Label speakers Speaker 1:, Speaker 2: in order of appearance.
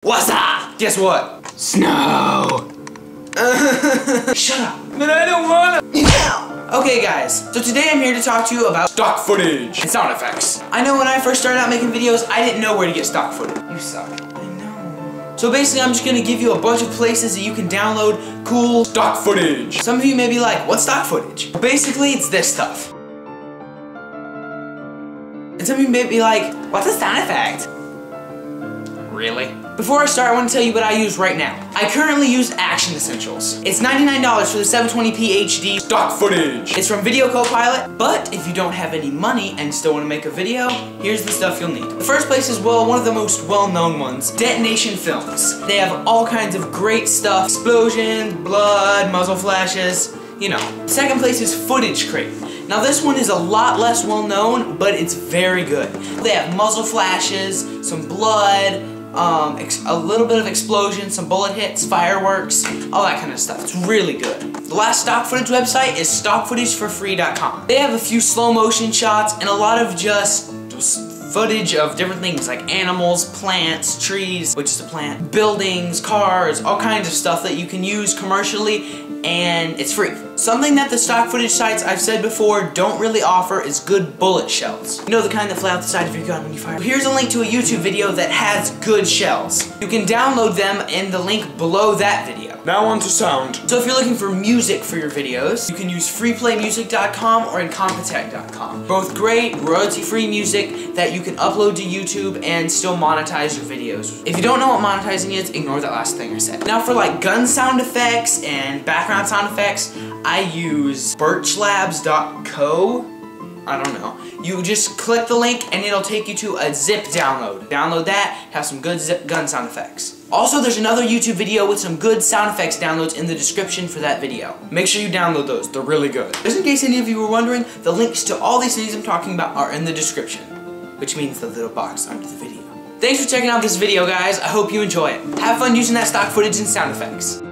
Speaker 1: What's up? Guess what?
Speaker 2: Snow!
Speaker 1: Shut up. But I don't wanna. Okay guys, so today I'm here to talk to you about stock footage and sound effects. I know when I first started out making videos, I didn't know where to get stock footage. You suck. I know. So basically I'm just gonna give you a bunch of places that you can download cool stock footage. Some of you may be like, what's stock footage? Well, basically it's this stuff. And some of you may be like, what's a sound effect? Really? Before I start, I want to tell you what I use right now. I currently use Action Essentials. It's $99 for the 720p HD stock footage. It's from Video Copilot, but if you don't have any money and still want to make a video, here's the stuff you'll need. The first place is, well, one of the most well-known ones, Detonation Films. They have all kinds of great stuff, explosions, blood, muzzle flashes, you know. Second place is Footage Crate. Now this one is a lot less well-known, but it's very good. They have muzzle flashes, some blood, a little bit of explosion, some bullet hits, fireworks, all that kind of stuff. It's really good. The last stock footage website is stockfootageforfree.com. They have a few slow motion shots and a lot of just footage of different things like animals, plants, trees, which is a plant, buildings, cars, all kinds of stuff that you can use commercially, and it's free. Something that the stock footage sites I've said before don't really offer is good bullet shells. You know, the kind that fly out the side of your gun when you fire. Well, here's a link to a YouTube video that has good shells. You can download them in the link below that video.
Speaker 2: Now on to sound.
Speaker 1: So if you're looking for music for your videos, you can use freeplaymusic.com or incompetech.com. Both great, royalty-free music that you can upload to YouTube and still monetize your videos. If you don't know what monetizing is, ignore that last thing I said. Now for like gun sound effects and background sound effects, I use birchlabs.co. I don't know. You just click the link and it'll take you to a zip download. Download that, have some good gun sound effects. Also, there's another YouTube video with some good sound effects downloads in the description for that video. Make sure you download those, they're really good. Just in case any of you were wondering, the links to all these things I'm talking about are in the description, which means the little box under the video. Thanks for checking out this video, guys. I hope you enjoy it. Have fun using that stock footage and sound effects.